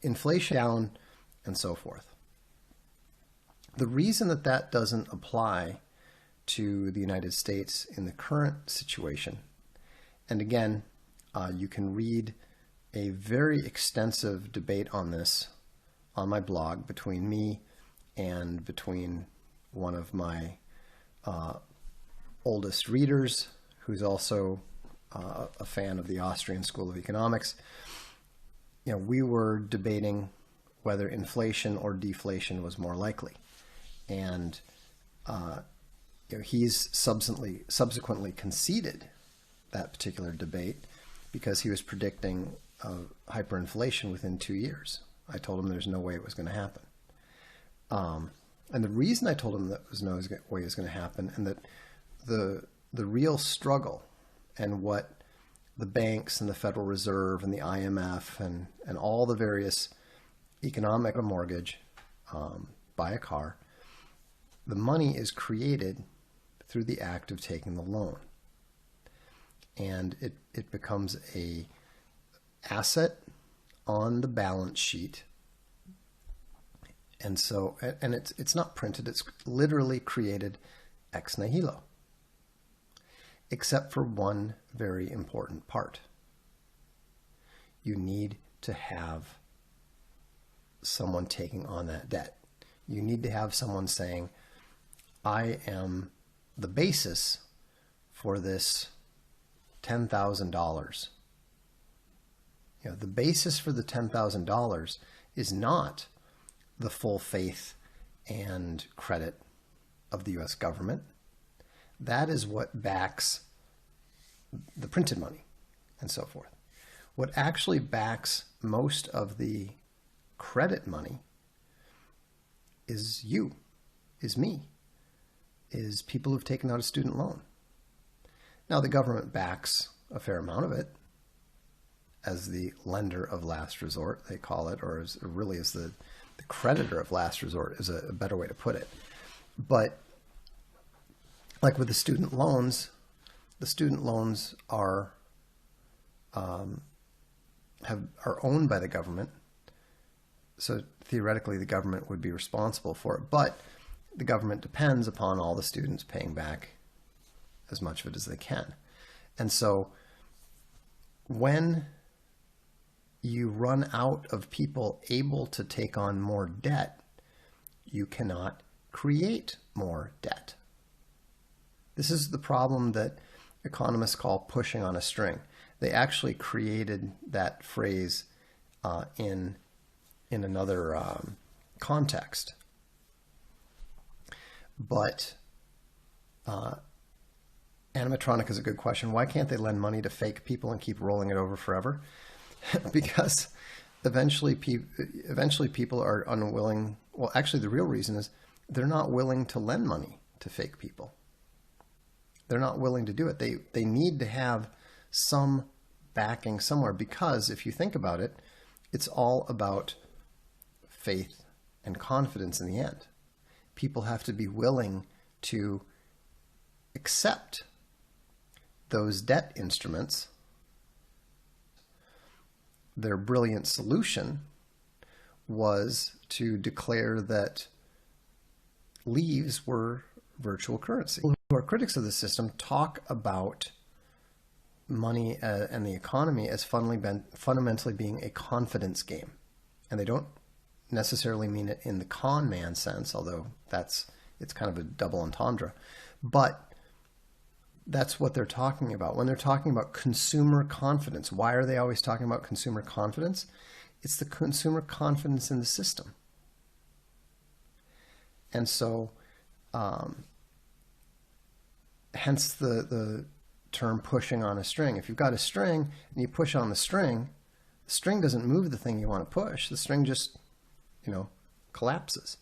inflation down, and so forth. The reason that that doesn't apply to the United States in the current situation, and again, you can read a very extensive debate on this on my blog between me and between one of my oldest readers, who's also a fan of the Austrian School of Economics. You know, we were debating whether inflation or deflation was more likely. And you know, he's subsequently conceded that particular debate because he was predicting hyperinflation within 2 years. I told him there's no way it was going to happen. And the reason I told him that there's no way it was going to happen, and that the real struggle and what the banks and the Federal Reserve and the IMF and all the various economic mortgage, buy a car, the money is created through the act of taking the loan. And it becomes a asset on the balance sheet. And so, and it's not printed, it's literally created ex nihilo, except for one very important part. You need to have someone taking on that debt. You need to have someone saying, I am the basis for this $10,000. You know, the basis for the $10,000 is not the full faith and credit of the U.S. government. That is what backs the printed money and so forth. What actually backs most of the credit money is you, is me, is people who've taken out a student loan. Now, the government backs a fair amount of it as the lender of last resort, they call it, or really as the creditor of last resort is a better way to put it. But like with the student loans are owned by the government. So theoretically, the government would be responsible for it, but the government depends upon all the students paying back as much of it as they can. And so when you run out of people able to take on more debt, you cannot create more debt. This is the problem that economists call pushing on a string. They actually created that phrase in another context. But animatronic is a good question. Why can't they lend money to fake people and keep rolling it over forever? Because eventually people are unwilling. Well, actually, the real reason is they're not willing to lend money to fake people. They're not willing to do it. They need to have some backing somewhere, because if you think about it, it's all about faith and confidence in the end. People have to be willing to accept those debt instruments. Their brilliant solution was to declare that leaves were virtual currency. People who are critics of the system talk about money and the economy as fundamentally being a confidence game. And they don't necessarily mean it in the con man sense, although it's kind of a double entendre. But that's what they're talking about. When they're talking about consumer confidence, why are they always talking about consumer confidence? It's the consumer confidence in the system. And so, hence the term pushing on a string. If you've got a string and you push on the string doesn't move the thing you want to push. The string just, collapses.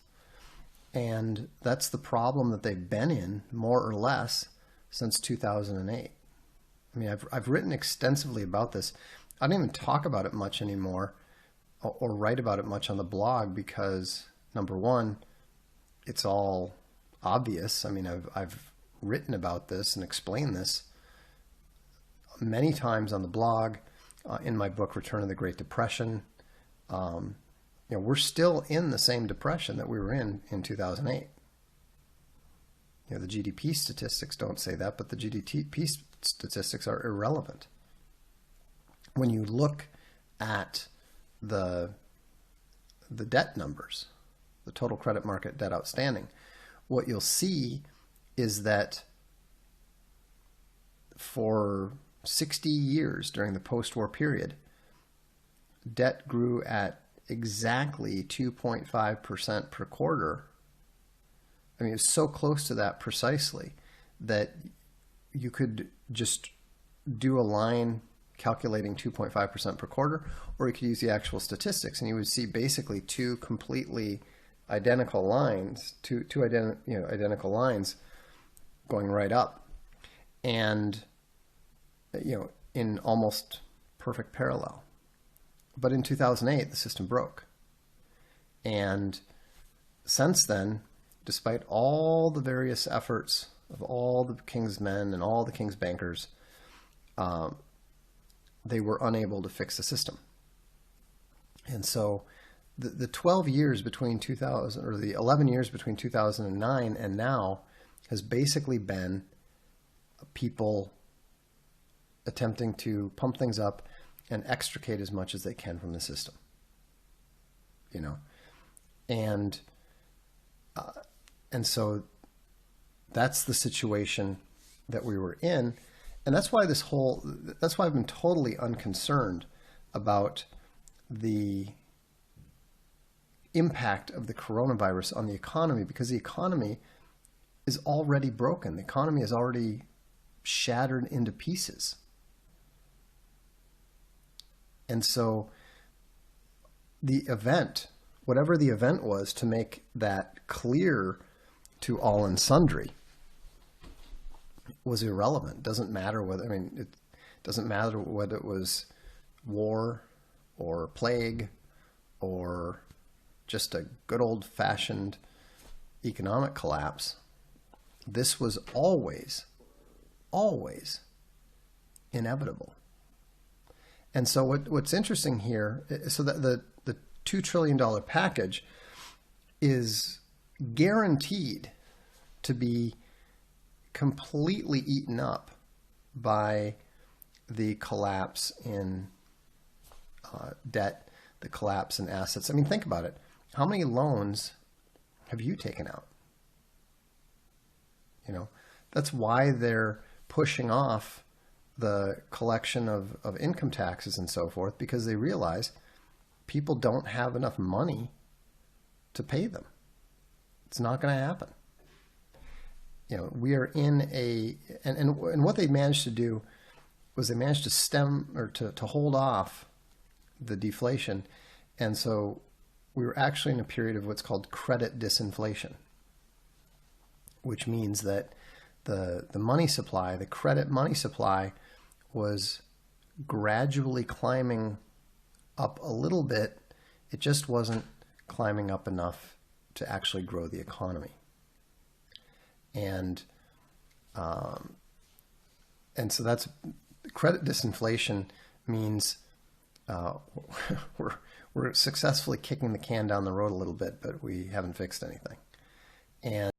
And that's the problem that they've been in, more or less, since 2008. I mean, I've written extensively about this. I don't even talk about it much anymore or write about it much on the blog because, number one, it's all obvious. I mean, I've written about this and explained this many times on the blog, in my book, Return of the Great Depression. we're still in the same depression that we were in 2008. The GDP statistics don't say that, but the GDP statistics are irrelevant. When you look at the debt numbers, the total credit market debt outstanding, what you'll see is that for 60 years during the post-war period, debt grew at exactly 2.5% per quarter. I mean, it's so close to that precisely that you could just do a line calculating 2.5% per quarter, or you could use the actual statistics, and you would see basically two completely identical lines, identical lines going right up, and in almost perfect parallel. But in 2008, the system broke, and since then, despite all the various efforts of all the king's men and all the king's bankers, they were unable to fix the system. And so the 12 years between 2000, or the 11 years between 2009 and now, has basically been people attempting to pump things up and extricate as much as they can from the system. And so that's the situation that we were in. And that's why that's why I've been totally unconcerned about the impact of the coronavirus on the economy, because the economy is already broken. The economy is already shattered into pieces. And so the event, whatever the event was to make that clear to all and sundry, was irrelevant. Doesn't matter whether, it doesn't matter whether it was war or plague or just a good old-fashioned economic collapse. This was always inevitable. And so what's interesting here, so that the $2 trillion package is guaranteed to be completely eaten up by the collapse in debt, the collapse in assets. I mean, think about it. How many loans have you taken out? That's why they're pushing off the collection of income taxes and so forth, because they realize people don't have enough money to pay them. It's not going to happen. We are in and what they managed to do was they managed to stem, or to hold off the deflation. And so we were actually in a period of what's called credit disinflation, which means that the money supply, the credit money supply, was gradually climbing up a little bit. It just wasn't climbing up enough to actually grow the economy. And so that's credit disinflation means we're successfully kicking the can down the road a little bit, but we haven't fixed anything. And